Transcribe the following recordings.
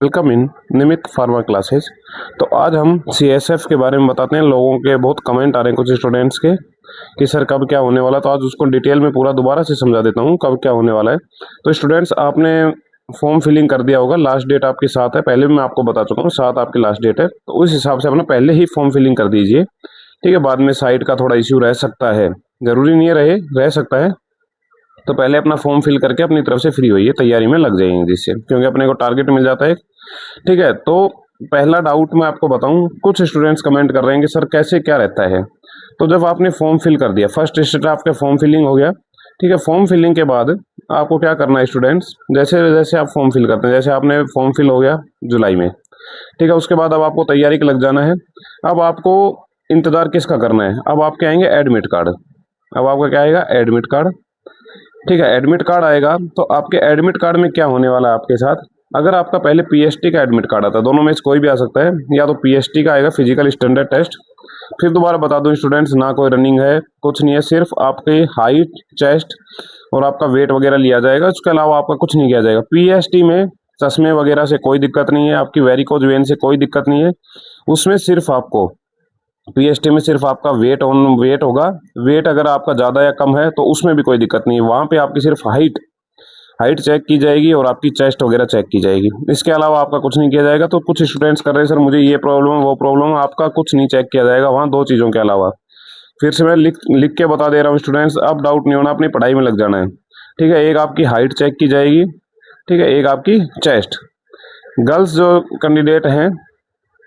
Welcome in Nimit pharma classes. तो आज हम सीएसएफ के बारे में बताते हैं। लोगों के बहुत कमेंट आ रहे हैं कुछ स्टूडेंट्स के कि सर कब क्या होने वाला, तो आज उसको डिटेल में पूरा दोबारा से समझा देता हूँ कब क्या होने वाला है। तो स्टूडेंट्स, आपने फॉर्म फिलिंग कर दिया होगा, लास्ट डेट आपकी 7 है, पहले भी मैं आपको बता चुका हूँ 7 आपकी लास्ट डेट है। तो उस हिसाब से अपना पहले ही फॉर्म फिलिंग कर दीजिए, ठीक है। बाद में साइट का थोड़ा इश्यू रह सकता है, जरूरी नहीं है रह सकता है। तो पहले अपना फॉर्म फिल करके अपनी तरफ से फ्री होइए, तैयारी में लग जाएंगे जिससे, क्योंकि अपने को टारगेट मिल जाता है, ठीक है। तो पहला डाउट मैं आपको बताऊं, कुछ स्टूडेंट्स कमेंट कर रहे हैं कि सर कैसे क्या रहता है। तो जब आपने फॉर्म फिल कर दिया, फर्स्ट स्टेप आपका फॉर्म फिलिंग हो गया, ठीक है। फॉर्म फिलिंग के बाद आपको क्या करना है स्टूडेंट्स, जैसे जैसे आप फॉर्म फिल करते हैं, जैसे आपने फॉर्म फिल हो गया जुलाई में, ठीक है। उसके बाद अब आपको तैयारी के लग जाना है। अब आपको इंतजार किसका करना है, अब आपके आएंगे एडमिट कार्ड। अब आपका क्या आएगा, एडमिट कार्ड, ठीक है। एडमिट कार्ड आएगा तो आपके एडमिट कार्ड में क्या होने वाला है आपके साथ, अगर आपका पहले पीएसटी का एडमिट कार्ड आता है, दोनों में से कोई भी आ सकता है, या तो पीएसटी का आएगा फिजिकल स्टैंडर्ड टेस्ट। फिर दोबारा बता दूं स्टूडेंट्स, ना कोई रनिंग है, कुछ नहीं है, सिर्फ आपकी हाइट, चेस्ट और आपका वेट वगैरह लिया जाएगा। उसके अलावा आपका कुछ नहीं किया जाएगा। पीएसटी में चश्मे वगैरह से कोई दिक्कत नहीं है, आपकी वेरिकोज वेन से कोई दिक्कत नहीं है। उसमें सिर्फ आपको पीएसटी में सिर्फ आपका वेट होगा। वेट अगर आपका ज़्यादा या कम है तो उसमें भी कोई दिक्कत नहीं है, वहाँ पे आपकी सिर्फ हाइट हाइट चेक की जाएगी और आपकी चेस्ट वगैरह चेक की जाएगी। इसके अलावा आपका कुछ नहीं किया जाएगा। तो कुछ स्टूडेंट्स कर रहे हैं सर मुझे ये प्रॉब्लम है वो प्रॉब्लम है, आपका कुछ नहीं चेक किया जाएगा वहाँ, दो चीज़ों के अलावा। फिर से मैं लिख लिख के बता दे रहा हूँ स्टूडेंट्स, अब डाउट नहीं होना, अपनी पढ़ाई में लग जाना है, ठीक है। एक आपकी हाइट चेक की जाएगी, ठीक है, एक आपकी चेस्ट। गर्ल्स जो कैंडिडेट हैं,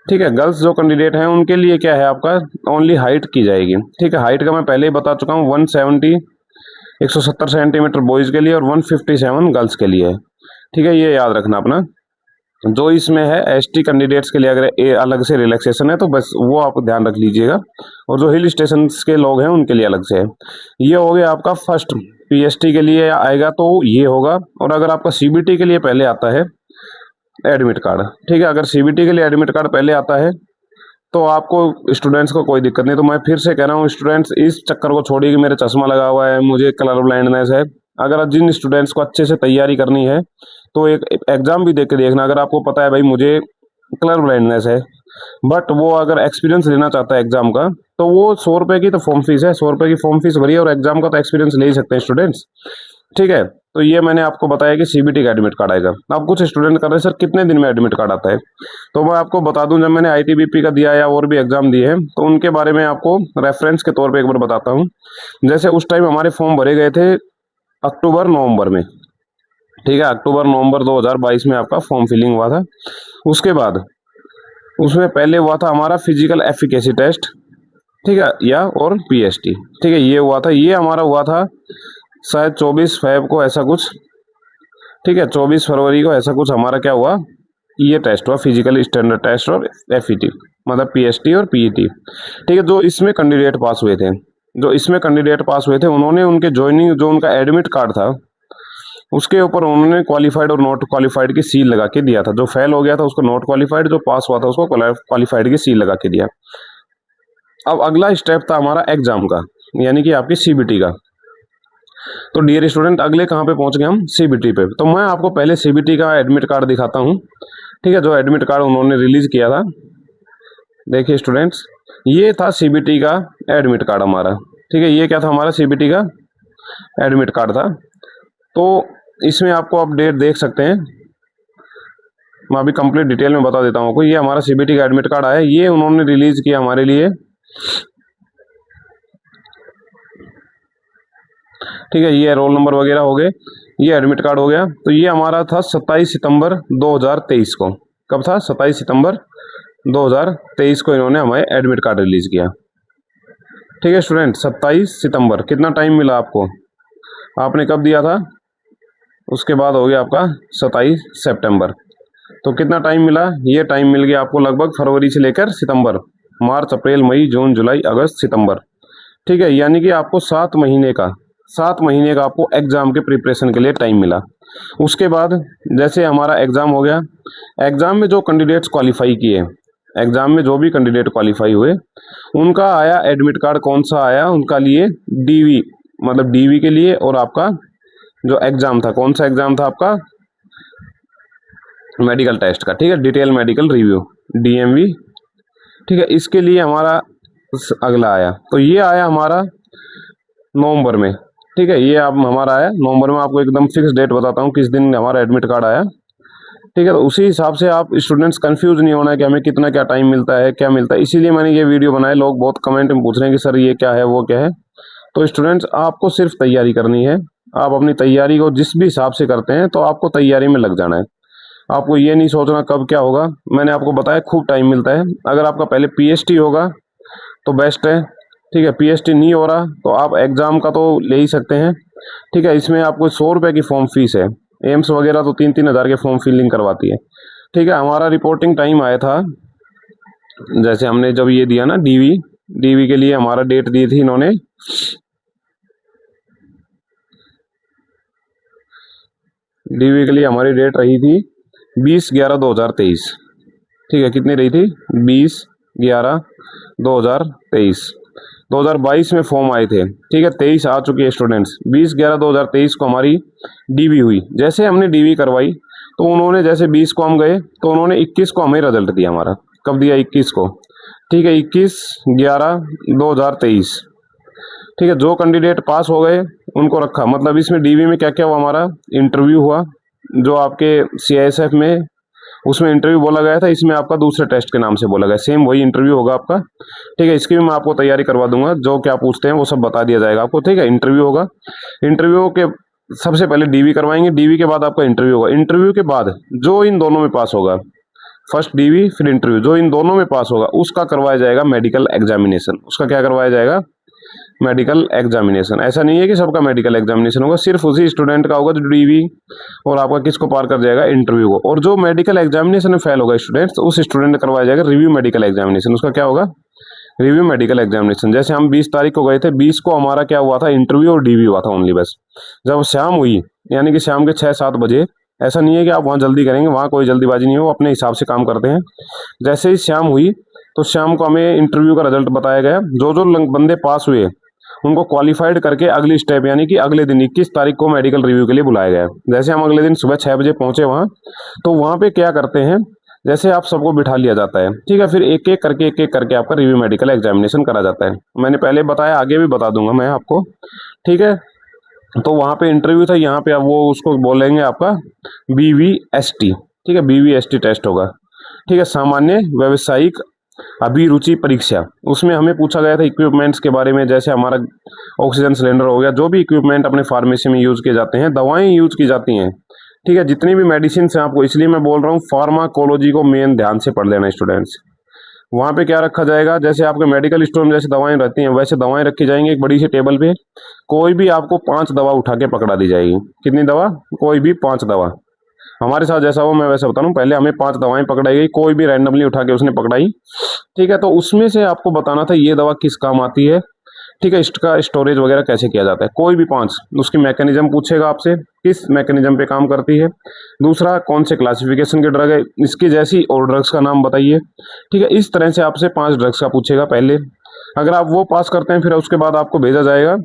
ठीक है, गर्ल्स जो कैंडिडेट हैं उनके लिए क्या है, आपका ओनली हाइट की जाएगी, ठीक है। हाइट का मैं पहले ही बता चुका हूँ, 170 सेंटीमीटर बॉयज़ के लिए और 157 गर्ल्स के लिए है, ठीक है। ये याद रखना अपना। जो इसमें है एसटी कैंडिडेट्स के लिए अगर अलग से रिलैक्सेशन है तो बस वो आप ध्यान रख लीजिएगा, और जो हिल स्टेशन के लोग हैं उनके लिए अलग से है। ये हो गया आपका फर्स्ट। पीएसटी के लिए आएगा तो ये होगा, और अगर आपका सीबीटी के लिए पहले आता है एडमिट कार्ड, ठीक है, अगर सीबीटी के लिए एडमिट कार्ड पहले आता है तो आपको स्टूडेंट्स को कोई दिक्कत नहीं। तो मैं फिर से कह रहा हूँ स्टूडेंट्स, इस चक्कर को छोड़िए कि मेरे चश्मा लगा हुआ है, मुझे कलर ब्लाइंडनेस है। अगर जिन स्टूडेंट्स को अच्छे से तैयारी करनी है तो एक एग्जाम भी देख के देखना। अगर आपको पता है भाई मुझे कलर ब्लाइंडनेस है, बट वो अगर एक्सपीरियंस लेना चाहता है एग्जाम का, तो वो 100 रुपये की तो फॉर्म फीस है, 100 रुपये की फॉर्म फीस भरिए और एग्जाम का तो एक्सपीरियंस ले ही सकते हैं स्टूडेंट्स, ठीक है। तो ये मैंने आपको बताया कि सीबीटी का एडमिट कार्ड आएगा। अब कुछ स्टूडेंट कर रहे हैं सर कितने दिन में एडमिट कार्ड आता है, तो मैं आपको बता दूं, जब मैंने आईटीबीपी का दिया या और भी एग्जाम दिए हैं तो उनके बारे में आपको रेफरेंस के तौर पे एक बार बताता हूं। जैसे उस टाइम हमारे फॉर्म भरे गए थे अक्टूबर नवंबर में, ठीक है, अक्टूबर नवंबर 2022 में आपका फॉर्म फिलिंग हुआ था। उसके बाद उसमें पहले हुआ था हमारा फिजिकल एफिकेसी टेस्ट, ठीक है, या और पीएसटी, ठीक है, ये हुआ था, ये हमारा हुआ था शायद 24 फेब को ऐसा कुछ, ठीक है, 24 फरवरी को ऐसा कुछ हमारा क्या हुआ, ये टेस्ट हुआ फिजिकल स्टैंडर्ड टेस्ट और एफईटी, मतलब पीएसटी और पीईटी, ठीक है। जो इसमें कैंडिडेट पास हुए थे, जो इसमें कैंडिडेट पास हुए थे, उन्होंने उनके ज्वाइनिंग जो उनका एडमिट कार्ड था उसके ऊपर उन्होंने क्वालिफाइड और नॉट क्वालिफाइड की सील लगा के दिया था। जो फेल हो गया था उसको नॉट क्वालिफाइड, जो पास हुआ था उसको क्वालिफाइड की सील लगा के दिया। अब अगला स्टेप था हमारा एग्जाम का, यानी कि आपकी सीबीटी का। तो डियर स्टूडेंट, अगले कहाँ पे पहुंच गए हम, सीबीटी पे। तो मैं आपको पहले सीबीटी का एडमिट कार्ड दिखाता हूँ, ठीक है, जो एडमिट कार्ड उन्होंने रिलीज किया था। देखिए स्टूडेंट्स, ये था सीबीटी का एडमिट कार्ड हमारा, ठीक है। ये क्या था, हमारा सीबीटी का एडमिट कार्ड था। तो इसमें आपको आप डेट देख सकते हैं, मैं अभी कंप्लीट डिटेल में बता देता हूँ आपको। ये हमारा सीबीटी का एडमिट कार्ड आया, ये उन्होंने रिलीज किया हमारे लिए, ठीक है। ये रोल नंबर वगैरह हो गए, ये एडमिट कार्ड हो गया। तो ये हमारा था 27 सितंबर 2023 को। कब था, 27 सितंबर 2023 को इन्होंने हमें एडमिट कार्ड रिलीज किया, ठीक है स्टूडेंट। 27 सितंबर, कितना टाइम मिला आपको, आपने कब दिया था, उसके बाद हो गया आपका 27 सितंबर। तो कितना टाइम मिला, ये टाइम मिल गया आपको लगभग फरवरी से लेकर सितंबर, मार्च अप्रैल मई जून जुलाई अगस्त सितंबर, ठीक है। यानी कि आपको 7 महीने का आपको एग्जाम के प्रिपरेशन के लिए टाइम मिला। उसके बाद जैसे हमारा एग्जाम हो गया, एग्जाम में जो कैंडिडेट्स क्वालिफाई किए, एग्जाम में जो भी कैंडिडेट क्वालिफाई हुए, उनका आया एडमिट कार्ड, कौन सा आया उनका लिए, डीवी, मतलब डीवी के लिए। और आपका जो एग्जाम था, कौन सा एग्जाम था आपका, मेडिकल टेस्ट का, ठीक है, डिटेल मेडिकल रिव्यू, DMV, ठीक है। इसके लिए हमारा अगला आया, तो ये आया हमारा नवंबर में, ठीक है। ये अब हमारा आया नवंबर में। आपको एकदम फिक्स डेट बताता हूँ किस दिन हमारा एडमिट कार्ड आया, ठीक है। तो उसी हिसाब से आप स्टूडेंट्स कंफ्यूज नहीं होना है कि हमें कितना क्या टाइम मिलता है, क्या मिलता है। इसीलिए मैंने ये वीडियो बनाया। लोग बहुत कमेंट में पूछ रहे हैं कि सर ये क्या है, वो क्या है। तो स्टूडेंट्स, आपको सिर्फ तैयारी करनी है। आप अपनी तैयारी को जिस भी हिसाब से करते हैं, तो आपको तैयारी में लग जाना है। आपको ये नहीं सोचना कब क्या होगा। मैंने आपको बताया खूब टाइम मिलता है। अगर आपका पहले PST होगा तो बेस्ट है, ठीक है। PST नहीं हो रहा तो आप एग्ज़ाम का तो ले ही सकते हैं, ठीक है। इसमें आपको 100 रुपये की फॉर्म फीस है। एम्स वगैरह तो 3-3 हज़ार के फॉर्म फिलिंग करवाती है, ठीक है। हमारा रिपोर्टिंग टाइम आया था, जैसे हमने जब ये दिया ना DV के लिए हमारा डेट दी थी इन्होंने, DV के लिए हमारी डेट रही थी 20/11/2023, ठीक है। कितनी रही थी? 20/11/2023। 2022 में फॉर्म आए थे, ठीक है। 23 आ चुके हैं स्टूडेंट्स। 20/11/2023 को हमारी DV हुई। जैसे हमने DV करवाई तो उन्होंने, जैसे 20 को हम गए तो उन्होंने 21 को हमें रिजल्ट दिया हमारा। कब दिया? 21 को, ठीक है। 21/11/2023, ठीक है। जो कैंडिडेट पास हो गए उनको रखा। मतलब इसमें DV में क्या क्या हुआ? हमारा इंटरव्यू हुआ, जो आपके CISF में उसमें इंटरव्यू बोला गया था, इसमें आपका दूसरे टेस्ट के नाम से बोला गया। सेम वही इंटरव्यू होगा आपका, ठीक है। इसकी भी मैं आपको तैयारी करवा दूंगा। जो क्या पूछते हैं वो सब बता दिया जाएगा आपको, ठीक है। इंटरव्यू होगा। इंटरव्यू के सबसे पहले DV करवाएंगे, DV के बाद आपका इंटरव्यू होगा। इंटरव्यू के बाद जो इन दोनों में पास होगा, फर्स्ट DV फिर इंटरव्यू, जो इन दोनों में पास होगा उसका करवाया जाएगा मेडिकल एग्जामिनेशन। उसका क्या करवाया जाएगा? Medical examination. ऐसा नहीं है कि सबका मेडिकल एग्जामिनेशन होगा, सिर्फ उसी स्टूडेंट का होगा जो DV और आपका किसको पार कर जाएगा? इंटरव्यू को। और जो मेडिकल एग्जामिनेशन में फेल होगा स्टूडेंट्स, उस स्टूडेंट का करवाया जाएगा रिव्यू मेडिकल एग्जामिनेशन। उसका क्या होगा? Review medical examination. जैसे हम 20 तारीख को गए थे, 20 को हमारा क्या हुआ था? इंटरव्यू और DV हुआ था ओनली, बस। जब शाम हुई, यानी कि शाम के 6-7 बजे, ऐसा नहीं है कि आप वहाँ जल्दी करेंगे, वहाँ कोई जल्दीबाजी नहीं हो, अपने हिसाब से काम करते हैं। जैसे ही शाम हुई तो शाम को हमें इंटरव्यू का रिजल्ट बताया गया। जो जो बंदे पास हुए उनको क्वालिफाइड करके अगली स्टेप, यानी कि अगले दिन 21 तारीख को मेडिकल रिव्यू के लिए बुलाया गया। जैसे हम अगले दिन सुबह 6 बजे पहुंचे वहाँ, तो वहाँ पे क्या करते हैं, जैसे आप सबको बिठा लिया जाता है, ठीक है। फिर एक एक करके आपका रिव्यू मेडिकल एग्जामिनेशन करा जाता है। मैंने पहले बताया, आगे भी बता दूंगा मैं आपको, ठीक है। तो वहाँ पे इंटरव्यू था, यहाँ पे अब वो उसको बोलेंगे आपका BVST, ठीक है। BVST टेस्ट होगा, ठीक है। सामान्य व्यावसायिक अभिरुचि परीक्षा। उसमें हमें पूछा गया था इक्विपमेंट्स के बारे में। जैसे हमारा ऑक्सीजन सिलेंडर हो गया, जो भी इक्विपमेंट अपने फार्मेसी में यूज किए जाते हैं, दवाएं यूज की जाती हैं, ठीक है। जितनी भी मेडिसिन है आपको, इसलिए मैं बोल रहा हूँ फार्माकोलॉजी को मेन ध्यान से पढ़ लेना स्टूडेंट्स। वहाँ पे क्या रखा जाएगा? जैसे आपके मेडिकल स्टोर में जैसे दवाएं रहती हैं, वैसे दवाएं रखी जाएंगी एक बड़ी सी टेबल पे। कोई भी आपको 5 दवा उठा के पकड़ा दी जाएगी। कितनी दवा? कोई भी 5 दवा। हमारे साथ जैसा हो मैं वैसा बता रहा हूँ। पहले हमें 5 दवाएं पकड़ाई गई, कोई भी रैंडमली उठा के उसने पकड़ाई, ठीक है। तो उसमें से आपको बताना था ये दवा किस काम आती है, ठीक है। इसका स्टोरेज वगैरह कैसे किया जाता है। कोई भी 5, उसकी मैकेनिज्म पूछेगा आपसे, किस मैकेनिज्म पे काम करती है। दूसरा, कौन से क्लासिफिकेशन के ड्रग है, इसकी जैसी और ड्रग्स का नाम बताइए, ठीक है। इस तरह से आपसे 5 ड्रग्स का पूछेगा पहले। अगर आप वो पास करते हैं, फिर उसके बाद आपको भेजा जाएगा।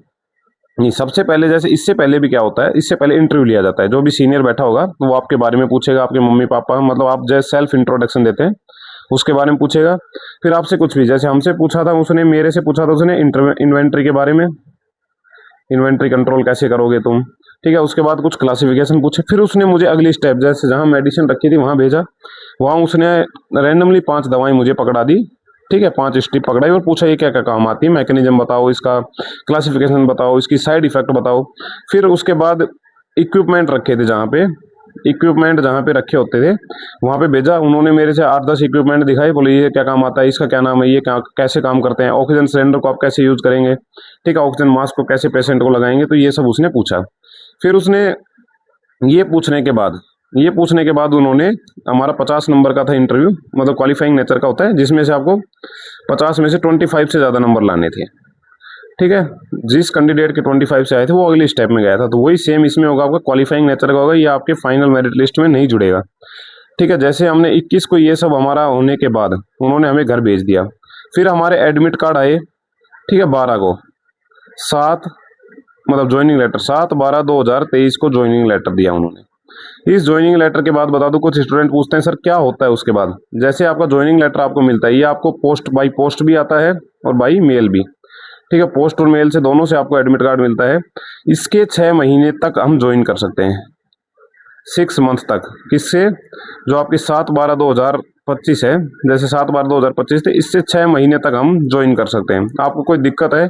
नहीं, सबसे पहले, जैसे इससे पहले भी क्या होता है, इससे पहले इंटरव्यू लिया जाता है। जो भी सीनियर बैठा होगा वो आपके बारे में पूछेगा, आपके मम्मी पापा, मतलब आप जैसे सेल्फ इंट्रोडक्शन देते हैं उसके बारे में पूछेगा। फिर आपसे कुछ भी, जैसे हमसे पूछा था उसने, मेरे से पूछा था उसने इन्वेंट्री के बारे में, इन्वेंट्री कंट्रोल कैसे करोगे तुम, ठीक है। उसके बाद कुछ क्लासिफिकेशन पूछे। फिर उसने मुझे अगली स्टेप, जैसे जहाँ मेडिसिन रखी थी वहाँ भेजा। वहाँ उसने रैंडमली 5 दवाएं मुझे पकड़ा दी, ठीक है। 5 स्ट्रिप पकड़ाई और पूछा ये क्या क्या काम आती है, मैकेनिज्म बताओ, इसका क्लासिफिकेशन बताओ, इसकी साइड इफेक्ट बताओ। फिर उसके बाद इक्विपमेंट रखे थे, जहाँ पे इक्विपमेंट जहाँ पे रखे होते थे वहाँ पे भेजा। उन्होंने मेरे से 8-10 इक्विपमेंट दिखाए, बोले ये क्या काम आता है, इसका क्या नाम है, ये क्या कैसे काम करते हैं, ऑक्सीजन सिलेंडर को आप कैसे यूज करेंगे, ठीक है, ऑक्सीजन मास्क को कैसे पेशेंट को लगाएंगे। तो ये सब उसने पूछा। फिर उसने ये पूछने के बाद उन्होंने, हमारा 50 नंबर का था इंटरव्यू, मतलब क्वालिफाइंग नेचर का होता है, जिसमें से आपको 50 में से 25 से ज़्यादा नंबर लाने थे, ठीक है। जिस कैंडिडेट के 25 से आए थे वो अगली स्टेप में गया था। तो वही सेम इसमें होगा, आपका क्वालिफाइंग नेचर का होगा, ये आपके फाइनल मेरिट लिस्ट में नहीं जुड़ेगा, ठीक है। जैसे हमने 21 को ये सब हमारा होने के बाद उन्होंने हमें घर भेज दिया। फिर हमारे एडमिट कार्ड आए, ठीक है, 12 को, 7 मतलब ज्वाइनिंग लेटर, 7/12/2023 को ज्वाइनिंग लेटर दिया उन्होंने। इस ज्वाइनिंग लेटर के बाद बता दूं, कुछ स्टूडेंट पूछते हैं सर क्या होता है उसके बाद। जैसे आपका ज्वाइनिंग लेटर आपको मिलता है, ये आपको पोस्ट बाई पोस्ट भी आता है और बाई मेल भी, ठीक है, पोस्ट और मेल से दोनों से आपको एडमिट कार्ड मिलता है। इसके 6 महीने तक हम ज्वाइन कर सकते हैं, 6 मंथ तक। किससे? जो आपकी 7/12/2025 है, जैसे 7/12/2025 थे, इससे 6 महीने तक हम ज्वाइन कर सकते हैं। आपको कोई दिक्कत है,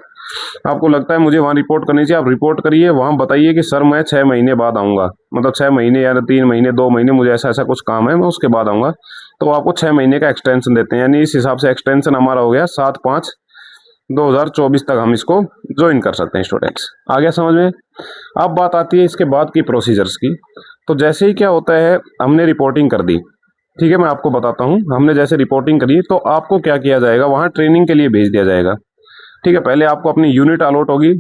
आपको लगता है मुझे वहाँ रिपोर्ट करनी चाहिए, आप रिपोर्ट करिए, वहाँ बताइए कि सर मैं 6 महीने बाद आऊँगा, मतलब 6 महीने या 3 महीने 2 महीने मुझे ऐसा ऐसा कुछ काम है, मैं उसके बाद आऊँगा। तो आपको 6 महीने का एक्सटेंशन देते हैं, यानी इस हिसाब से एक्सटेंशन हमारा हो गया 7/5/2024 तक हम इसको ज्वाइन कर सकते हैं स्टूडेंट्स। आ गया समझ में? अब बात आती है इसके बाद की प्रोसीजर्स की। तो जैसे ही क्या होता है, हमने रिपोर्टिंग कर दी, ठीक है, मैं आपको बताता हूँ। हमने जैसे रिपोर्टिंग करी तो आपको क्या किया जाएगा, वहाँ ट्रेनिंग के लिए भेज दिया जाएगा, ठीक है। पहले आपको अपनी यूनिट अलॉट होगी,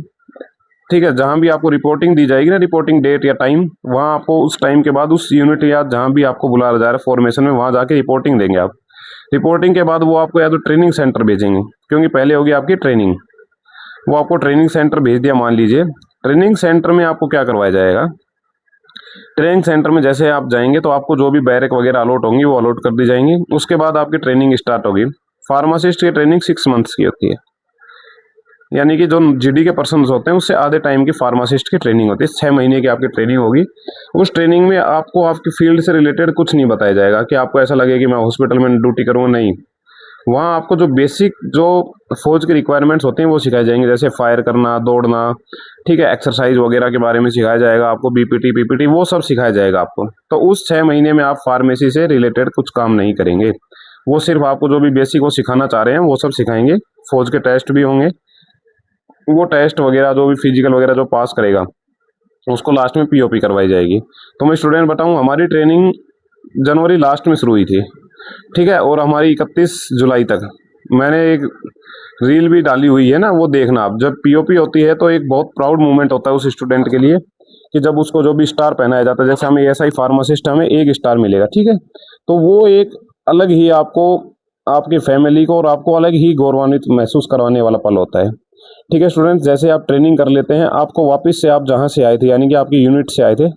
ठीक है, जहाँ भी आपको रिपोर्टिंग दी जाएगी ना, रिपोर्टिंग डेट या टाइम, वहाँ आपको उस टाइम के बाद उस यूनिट या जहाँ भी आपको बुलाया जा रहा है फॉर्मेशन में, वहाँ जाके रिपोर्टिंग देंगे आप। रिपोर्टिंग के बाद वो आपको या तो ट्रेनिंग सेंटर भेजेंगे, क्योंकि पहले होगी आपकी ट्रेनिंग, वो आपको ट्रेनिंग सेंटर भेज दिया मान लीजिए। ट्रेनिंग सेंटर में आपको क्या करवाया जाएगा, ट्रेनिंग सेंटर में जैसे आप जाएंगे तो आपको जो भी बैरक वगैरह अलॉट होंगी वो अलॉट कर दी जाएंगी। उसके बाद आपकी ट्रेनिंग स्टार्ट होगी। फार्मासिस्ट की ट्रेनिंग 6 मंथ्स की होती है, यानी कि जो जीडी के पर्सन होते हैं उससे आधे टाइम की फार्मासिस्ट की ट्रेनिंग होती है। 6 महीने की आपकी ट्रेनिंग होगी। उस ट्रेनिंग में आपको आपकी फील्ड से रिलेटेड कुछ नहीं बताया जाएगा कि आपको ऐसा लगे कि मैं हॉस्पिटल में ड्यूटी करूँगा, नहीं। वहाँ आपको जो बेसिक जो फौज की रिक्वायरमेंट्स होते हैं वो सिखाए जाएंगे, जैसे फायर करना, दौड़ना, ठीक है, एक्सरसाइज वगैरह के बारे में सिखाया जाएगा आपको, बीपीटी पीपीटी वो सब सिखाया जाएगा आपको। तो उस 6 महीने में आप फार्मेसी से रिलेटेड कुछ काम नहीं करेंगे, वो सिर्फ आपको जो भी बेसिक वो सिखाना चाह रहे हैं वो सब सिखाएंगे। फौज के टेस्ट भी होंगे, वो टेस्ट वगैरह जो भी फिजिकल वगैरह जो पास करेगा उसको लास्ट में पीओपी करवाई जाएगी। तो मैं स्टूडेंट बताऊँ, हमारी ट्रेनिंग जनवरी लास्ट में शुरू हुई थी, ठीक है, और हमारी 31 जुलाई तक। मैंने एक रील भी डाली हुई है ना, वो देखना आप। जब पीओपी होती है तो एक बहुत प्राउड मोमेंट होता है उस स्टूडेंट के लिए कि जब उसको जो भी स्टार पहनाया जाता है, जैसे हमें एएसआई फार्मासिस्ट हमें 1 स्टार मिलेगा, ठीक है, तो वो एक अलग ही आपको, आपकी फैमिली को और आपको अलग ही गौरवान्वित महसूस करवाने वाला पल होता है, ठीक है स्टूडेंट्स। जैसे आप ट्रेनिंग कर लेते हैं, आपको वापस से आप जहाँ से आए थे, यानी कि आपकी यूनिट से आए थे,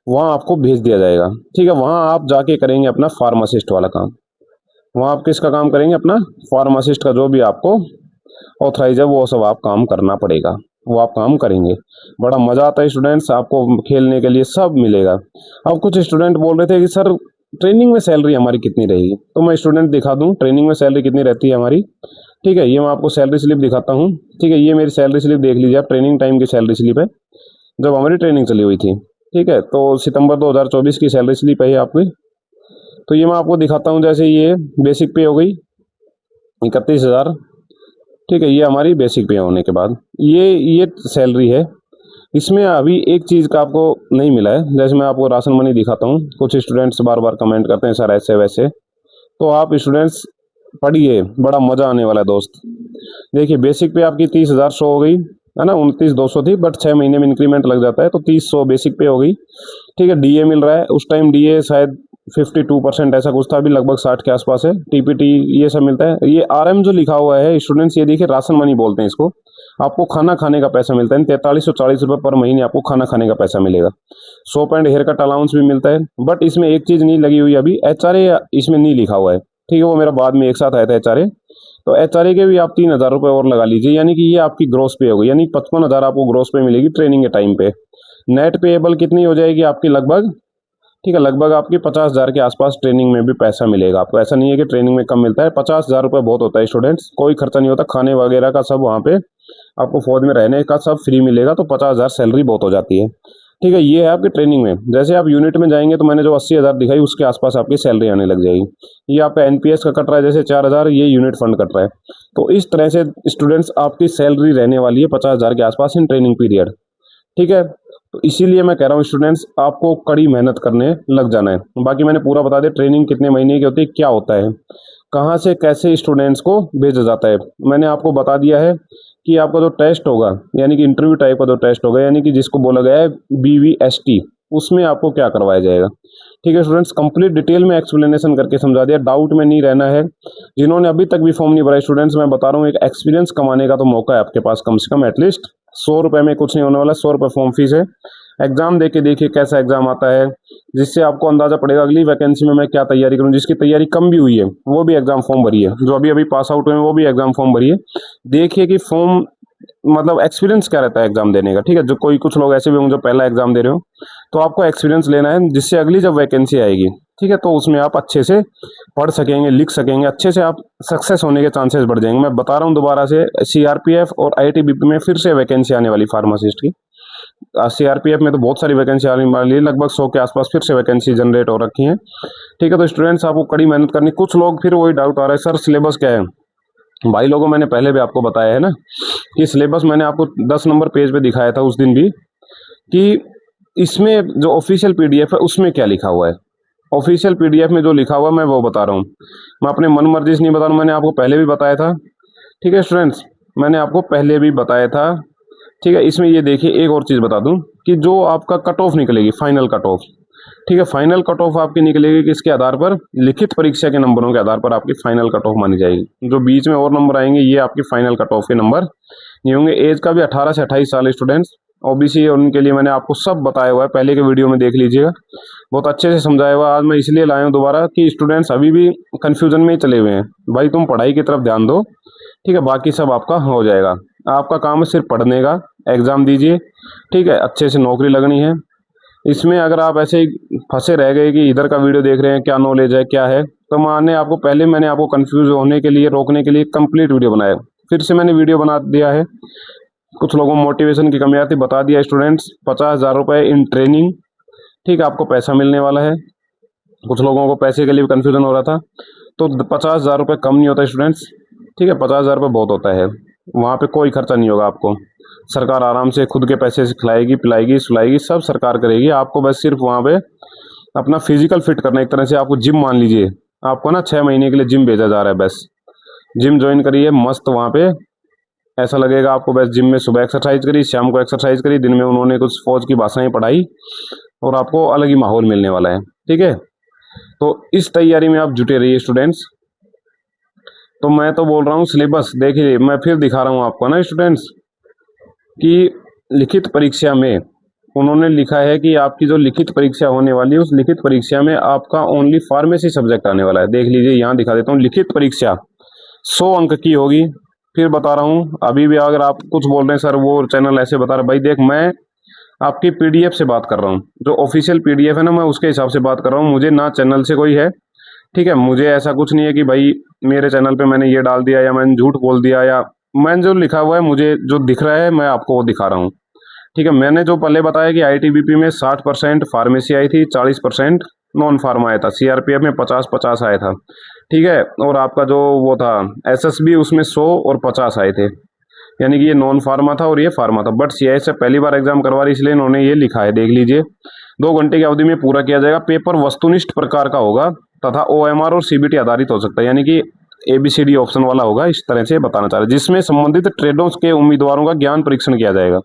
वहाँ आपको भेज दिया जाएगा, ठीक है। वहाँ आप जाके करेंगे अपना फार्मासिस्ट वाला काम। वहाँ आप किसका काम करेंगे, अपना फार्मासिस्ट का, जो भी आपको ऑथराइज है वो सब आप काम करना पड़ेगा, वो आप काम करेंगे। बड़ा मज़ा आता है स्टूडेंट्स, आपको खेलने के लिए सब मिलेगा। अब कुछ स्टूडेंट बोल रहे थे कि सर ट्रेनिंग में सैलरी हमारी कितनी रहेगी, तो मैं स्टूडेंट दिखा दूँ ट्रेनिंग में सैलरी कितनी रहती है हमारी, ठीक है। ये मैं आपको सैलरी स्लिप दिखाता हूँ, ठीक है, ये मेरी सैलरी स्लिप देख लीजिए आप, ट्रेनिंग टाइम की सैलरी स्लिप है जब हमारी ट्रेनिंग चली हुई थी, ठीक है। तो सितंबर 2024 की सैलरी स्लिप है आपकी। तो ये मैं आपको दिखाता हूँ, जैसे ये बेसिक पे हो गई 31,000, ठीक है, ये हमारी बेसिक पे होने के बाद ये सैलरी है। इसमें अभी एक चीज़ का आपको नहीं मिला है, जैसे मैं आपको राशन मनी दिखाता हूँ। कुछ स्टूडेंट्स बार बार कमेंट करते हैं सर ऐसे वैसे, तो आप स्टूडेंट्स पढ़िए, बड़ा मज़ा आने वाला है दोस्त। देखिए बेसिक पे आपकी 30,000 शो हो गई है ना, 29,200 थी, बट 6 महीने में इंक्रीमेंट लग जाता है तो 30,100 बेसिक पे हो गई, ठीक है। डीए मिल रहा है, उस टाइम डीए शायद 52% ऐसा कुछ था, अभी लगभग 60 के आसपास है। टीपीटी ये सब मिलता है। ये आरएम जो लिखा हुआ है स्टूडेंट्स, ये देखिए राशन मनी बोलते हैं इसको। आपको खाना खाने का पैसा मिलता है, 4340 रुपये पर महीने आपको खाना खाने का पैसा मिलेगा। Soap and hair cut allowance भी मिलता है, बट इसमें एक चीज़ नहीं लगी हुई अभी, एचआरए इसमें नहीं लिखा हुआ है, ठीक है, वो मेरा बाद में एक साथ आया था एचआरए। तो एचआरए के भी आप 3,000 रुपये और लगा लीजिए, यानी कि ये आपकी ग्रोस पे होगी, यानी 55,000 आपको ग्रोस पे मिलेगी ट्रेनिंग के टाइम पे। नेट पेएबल कितनी हो जाएगी आपकी, लगभग, ठीक है, लगभग आपकी 50,000 के आसपास ट्रेनिंग में भी पैसा मिलेगा आपको। ऐसा नहीं है कि ट्रेनिंग में कम मिलता है, 50,000 रुपये बहुत होता है स्टूडेंट्स, कोई खर्चा नहीं होता, खाने वगैरह का सब वहाँ पे आपको फौज में रहने का सब फ्री मिलेगा, तो 50,000 सैलरी बहुत हो जाती है, ठीक है। ये है आपकी ट्रेनिंग में। जैसे आप यूनिट में जाएंगे तो मैंने जो 80,000 दिखाई उसके आसपास आपकी सैलरी आने लग जाएगी। ये आपका एनपीएस का कट रहा है, जैसे 4,000 ये यूनिट फंड कट रहा है। तो इस तरह से स्टूडेंट्स आपकी सैलरी रहने वाली है 50,000 के आसपास इन ट्रेनिंग पीरियड, ठीक है। तो इसीलिए मैं कह रहा हूँ स्टूडेंट्स आपको कड़ी मेहनत करने लग जाना है। बाकी मैंने पूरा बता दिया ट्रेनिंग कितने महीने की होती है, क्या होता है, कहाँ से कैसे स्टूडेंट्स को भेजा जाता है। मैंने आपको बता दिया है कि आपका जो टेस्ट होगा, यानी कि इंटरव्यू टाइप का जो टेस्ट होगा, यानी कि जिसको बोला गया है BVST, उसमें आपको क्या करवाया जाएगा, ठीक है स्टूडेंट्स। कंप्लीट डिटेल में एक्सप्लेनेशन करके समझा दिया, डाउट में नहीं रहना है। जिन्होंने अभी तक भी फॉर्म नहीं भरा स्टूडेंट्स, मैं बता रहा हूँ, एक एक्सपीरियंस कमाने का तो मौका है आपके पास, कम से कम एटलीस्ट 100 रुपये में कुछ नहीं होने वाला। 100 रुपये फॉर्म फीस है, एग्ज़ाम दे के देखिए कैसा एग्ज़ाम आता है, जिससे आपको अंदाज़ा पड़ेगा अगली वैकेंसी में मैं क्या तैयारी करूँ। जिसकी तैयारी कम भी हुई है वो भी एग्ज़ाम फॉर्म भरिए, जो अभी अभी पास आउट हुए हैं वो भी एग्ज़ाम फॉर्म भरिए। देखिए कि फॉर्म मतलब एक्सपीरियंस क्या रहता है एग्ज़ाम देने का, ठीक है। जो कुछ लोग ऐसे भी होंगे जो पहला एग्ज़ाम दे रहे हो, तो आपको एक्सपीरियंस लेना है, जिससे अगली जब वैकेंसी आएगी, ठीक है, तो उसमें आप अच्छे से पढ़ सकेंगे, लिख सकेंगे, अच्छे से आप सक्सेस होने के चांसेस बढ़ जाएंगे। मैं बता रहा हूँ दोबारा से, सीआरपीएफ और आईटीबीपी में फिर से वैकेंसी आने वाली फार्मासिस्ट की। सीआरपीएफ में तो बहुत सारी वैकेंसी आने वाली है, लगभग 100 के आसपास फिर से वैकेंसी जनरेट हो रखी है, ठीक है। तो स्टूडेंट्स आपको कड़ी मेहनत करनी। कुछ लोग फिर वही डाउट आ रहा है, सर सिलेबस क्या है। भाई लोगों, मैंने पहले भी आपको बताया है ना कि सिलेबस मैंने आपको 10 नंबर पेज पे दिखाया था उस दिन भी, कि इसमें जो ऑफिशियल पीडीएफ है उसमें क्या लिखा हुआ है। ऑफिशियल पीडीएफ में जो लिखा हुआ है मैं वो बता रहा हूँ, मैं अपने मन मर्जी से नहीं बता रहा हूँ। मैंने आपको पहले भी बताया था, ठीक है स्टूडेंट्स, मैंने आपको पहले भी बताया था, ठीक है। इसमें ये देखिए, एक और चीज़ बता दूं कि जो आपका कट ऑफ निकलेगी, फाइनल कट ऑफ, ठीक है, फाइनल कट ऑफ आपकी निकलेगी किसके आधार पर, लिखित परीक्षा के नंबरों के आधार पर आपकी फाइनल कट ऑफ मानी जाएगी। जो बीच में और नंबर आएंगे ये आपकी फाइनल कट ऑफ के नंबर नहीं होंगे। एज का भी 18 से 28 साल स्टूडेंट्स, ओबीसी और उनके लिए मैंने आपको सब बताया हुआ है, पहले के वीडियो में देख लीजिएगा, बहुत अच्छे से समझाया हुआ। आज मैं इसलिए लाया हूँ दोबारा कि स्टूडेंट्स अभी भी कन्फ्यूजन में ही चले हुए हैं। भाई तुम पढ़ाई की तरफ ध्यान दो, ठीक है, बाकी सब आपका हो जाएगा। आपका काम है सिर्फ पढ़ने का, एग्ज़ाम दीजिए, ठीक है, अच्छे से नौकरी लगनी है। इसमें अगर आप ऐसे ही फंसे रह गए कि इधर का वीडियो देख रहे हैं, क्या नॉलेज है क्या है, तो मैंने आपको कंफ्यूज होने के लिए, रोकने के लिए कंप्लीट वीडियो बनाया, फिर से मैंने वीडियो बना दिया है। कुछ लोगों में मोटिवेशन की कमी आती, बता दिया स्टूडेंट्स, 50,000 रुपये इन ट्रेनिंग, ठीक है, आपको पैसा मिलने वाला है। कुछ लोगों को पैसे के लिए भी कन्फ्यूजन हो रहा था, तो 50,000 रुपये कम नहीं होता स्टूडेंट्स, ठीक है, 50,000 रुपये बहुत होता है। वहाँ पे कोई खर्चा नहीं होगा आपको, सरकार आराम से खुद के पैसे से खिलाएगी, पिलाएगी, सुलाएगी, सब सरकार करेगी। आपको बस सिर्फ वहाँ पे अपना फिजिकल फिट करना है। एक तरह से आपको जिम मान लीजिए, आपको ना 6 महीने के लिए जिम भेजा जा रहा है, बस जिम ज्वाइन करिए, मस्त वहाँ पे ऐसा लगेगा आपको, बस जिम में सुबह एक्सरसाइज करी, शाम को एक्सरसाइज करी, दिन में उन्होंने कुछ फौज की भाषाएं पढ़ाई और आपको अलग ही माहौल मिलने वाला है, ठीक है। तो इस तैयारी में आप जुटे रहिए स्टूडेंट्स। तो मैं तो बोल रहा हूँ सिलेबस देखिए, मैं फिर दिखा रहा हूँ आपको ना स्टूडेंट्स कि लिखित परीक्षा में उन्होंने लिखा है कि आपकी जो लिखित परीक्षा होने वाली है, उस लिखित परीक्षा में आपका ओनली फार्मेसी सब्जेक्ट आने वाला है। देख लीजिए, यहाँ दिखा देता हूँ, लिखित परीक्षा 100 अंक की होगी। फिर बता रहा हूँ, अभी भी अगर आप कुछ बोल रहे हैं सर वो चैनल ऐसे बता रहा है, भाई देख मैं आपकी पीडीएफ से बात कर रहा हूँ, जो ऑफिशियल पीडीएफ है ना, मैं उसके हिसाब से बात कर रहा हूँ। मुझे ना चैनल से कोई है, ठीक है, मुझे ऐसा कुछ नहीं है कि भाई मेरे चैनल पे मैंने ये डाल दिया या मैंने झूठ बोल दिया, या मैंने जो लिखा हुआ है, मुझे जो दिख रहा है मैं आपको वो दिखा रहा हूँ, ठीक है। मैंने जो पहले बताया कि आईटीबीपी में 60% फार्मेसी आई थी, 40% नॉन फार्मा आया था, सीआरपीएफ में 50-50 आया था, ठीक है। और आपका जो वो था एसएसबी, उसमें 100 और 50 आए थे, यानी कि ये नॉन फार्मा था और ये फार्मा था। बट सीआई से पहली बार एग्जाम करवा रही, इसलिए इन्होंने ये लिखा है, देख लीजिए, 2 घंटे की अवधि में पूरा किया जाएगा। पेपर वस्तुनिष्ठ प्रकार का होगा तथा ओएमआर और सीबीटी आधारित हो सकता है, यानी कि एबीसीडी ऑप्शन वाला होगा, इस तरह से बताना चाह रहे हैं, जिसमें संबंधित ट्रेडों के उम्मीदवारों का ज्ञान परीक्षण किया जाएगा।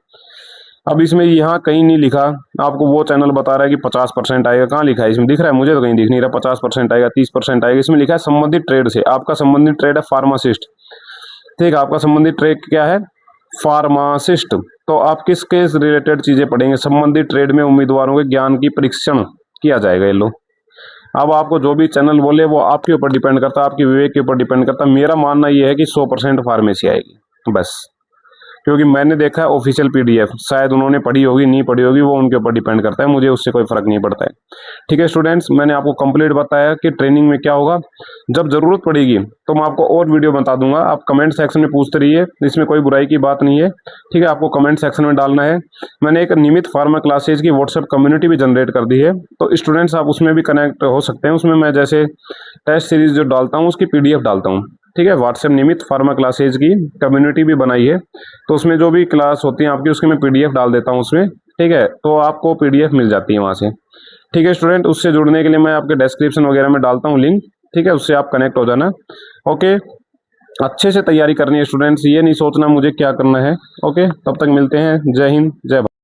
अब इसमें यहाँ कहीं नहीं लिखा, आपको वो चैनल बता रहा है कि 50% आएगा, कहाँ लिखा है इसमें, दिख रहा है मुझे तो कहीं दिख नहीं रहा 50% आएगा, 30% आएगा। इसमें लिखा है संबंधित ट्रेड से, आपका संबंधित ट्रेड है फार्मासिस्ट, ठीक है, आपका संबंधित ट्रेड क्या है, फार्मासिस्ट। तो आप किसके रिलेटेड चीजें पढ़ेंगे, संबंधित ट्रेड में उम्मीदवारों के ज्ञान की परीक्षण किया जाएगा। ये लो, अब आपको जो भी चैनल बोले वो आपके ऊपर डिपेंड करता है, आपके विवेक के ऊपर डिपेंड करता है। मेरा मानना ये है कि 100% फार्मेसी आएगी बस, क्योंकि मैंने देखा है ऑफिशियल पीडीएफ, शायद उन्होंने पढ़ी होगी नहीं पढ़ी होगी, वो उनके ऊपर डिपेंड करता है, मुझे उससे कोई फर्क नहीं पड़ता है, ठीक है स्टूडेंट्स। मैंने आपको कंप्लीट बताया कि ट्रेनिंग में क्या होगा, जब जरूरत पड़ेगी तो मैं आपको और वीडियो बता दूंगा। आप कमेंट सेक्शन में पूछते रहिए, इसमें कोई बुराई की बात नहीं है, ठीक है, आपको कमेंट सेक्शन में डालना है। मैंने एक नियमित फार्मा क्लासेज की व्हाट्सएप कम्युनिटी भी जनरेट कर दी है, तो स्टूडेंट्स आप उसमें भी कनेक्ट हो सकते हैं। उसमें मैं जैसे टेस्ट सीरीज जो डालता हूँ उसकी पीडीएफ डालता हूँ, ठीक है। व्हाट्सएप नियमित फार्मा क्लासेज की कम्युनिटी भी बनाई है, तो उसमें जो भी क्लास होती है आपकी उसकी मैं पीडीएफ डाल देता हूँ उसमें, ठीक है, तो आपको पीडीएफ मिल जाती है वहाँ से, ठीक है स्टूडेंट। उससे जुड़ने के लिए मैं आपके डिस्क्रिप्शन वगैरह में डालता हूँ लिंक, ठीक है, उससे आप कनेक्ट हो जाना। ओके, अच्छे से तैयारी करनी है स्टूडेंट्स, ये नहीं सोचना मुझे क्या करना है। ओके, तब तक मिलते हैं, जय हिंद जय भारत।